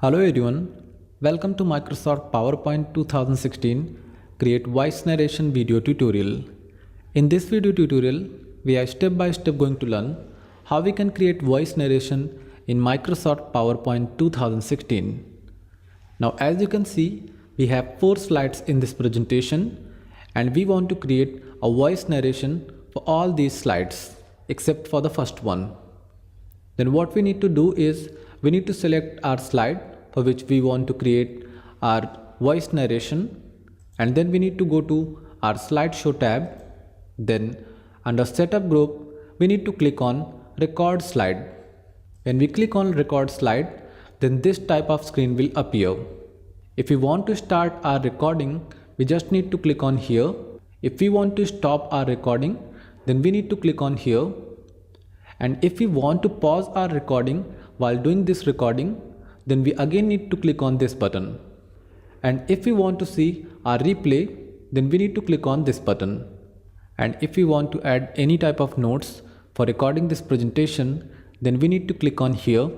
Hello everyone, welcome to Microsoft PowerPoint 2016 Create Voice Narration video tutorial. In this video tutorial, we are step by step going to learn how we can create voice narration in Microsoft PowerPoint 2016. Now as you can see, we have 4 slides in this presentation and we want to create a voice narration for all these slides except for the first one. Then what we need to do is we need to select our slide for which we want to create our voice narration, and then we need to go to our slideshow tab. Then under setup group we need to click on record slide. When we click on record slide, then this type of screen will appear. If we want to start our recording, we just need to click on here. If we want to stop our recording, then we need to click on here. And if we want to pause our recording while doing this recording, then we again need to click on this button. And if we want to see our replay, then we need to click on this button. And if we want to add any type of notes for recording this presentation, then we need to click on here.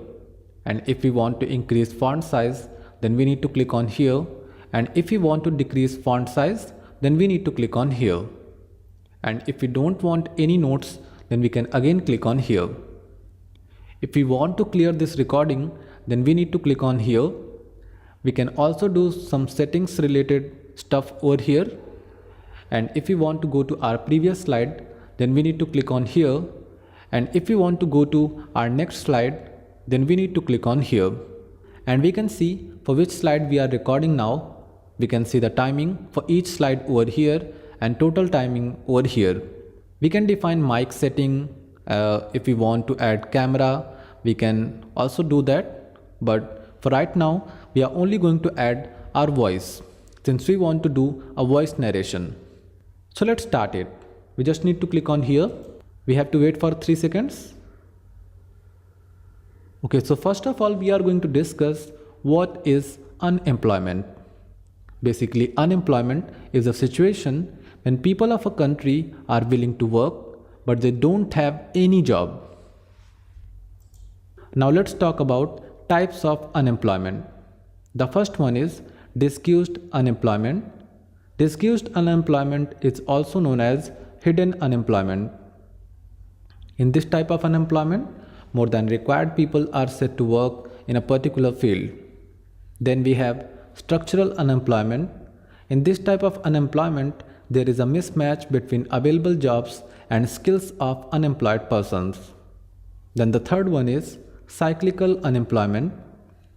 And if we want to increase font size, then we need to click on here. And if we want to decrease font size, then we need to click on here. And if we don't want any notes, then we can again click on here. If we want to clear this recording, then we need to click on here. We can also do some settings related stuff over here. And if we want to go to our previous slide, then we need to click on here. And if we want to go to our next slide, then we need to click on here. And we can see for which slide we are recording now. We can see the timing for each slide over here and total timing over here. We can define mic setting. If we want to add camera, we can also do that. But for right now, we are only going to add our voice since we want to do a voice narration. So let's start it. We just need to click on here. We have to wait for 3 seconds. Okay, so first of all, we are going to discuss what is unemployment. Basically, unemployment is a situation when people of a country are willing to work but they don't have any job. Now let's talk about types of unemployment. The first one is disguised unemployment. Disguised unemployment is also known as hidden unemployment. In this type of unemployment, more than required people are set to work in a particular field. Then we have structural unemployment. In this type of unemployment, there is a mismatch between available jobs and skills of unemployed persons. Then the third one is cyclical unemployment.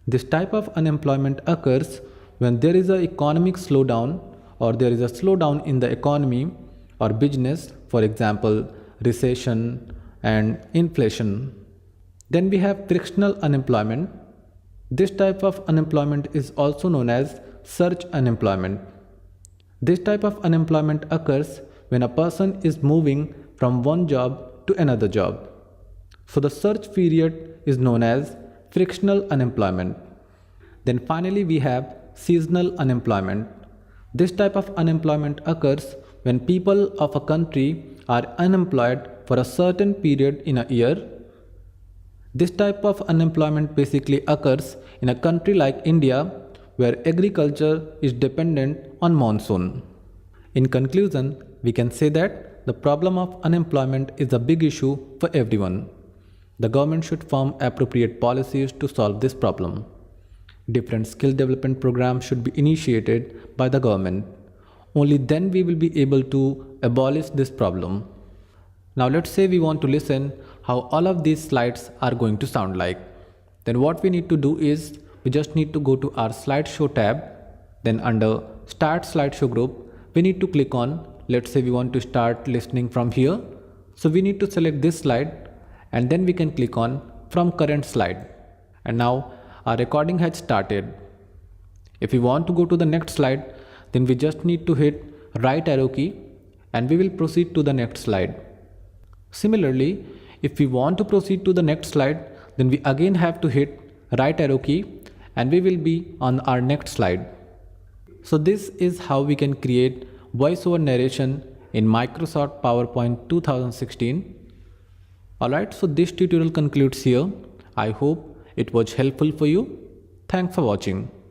This type of unemployment occurs when there is an economic slowdown or there is a slowdown in the economy or business, for example, recession and inflation. Then we have frictional unemployment. This type of unemployment is also known as surge unemployment. This type of unemployment occurs when a person is moving from one job to another job. So the search period is known as frictional unemployment. Then finally we have seasonal unemployment. This type of unemployment occurs when people of a country are unemployed for a certain period in a year. This type of unemployment basically occurs in a country like India, where agriculture is dependent on monsoon. In conclusion, we can say that the problem of unemployment is a big issue for everyone. The government should form appropriate policies to solve this problem. Different skill development programs should be initiated by the government. Only then we will be able to abolish this problem. Now let's say we want to listen how all of these slides are going to sound like. Then what we need to do is we just need to go to our slideshow tab. Then under start slideshow group, we need to click on, let's say we want to start listening from here. So we need to select this slide and then we can click on from current slide. And now our recording has started. If we want to go to the next slide, then we just need to hit right arrow key and we will proceed to the next slide. Similarly, if we want to proceed to the next slide, then we again have to hit right arrow key and we will be on our next slide. So this is how we can create voiceover narration in Microsoft PowerPoint 2016. Alright, so this tutorial concludes here. I hope it was helpful for you. Thanks for watching.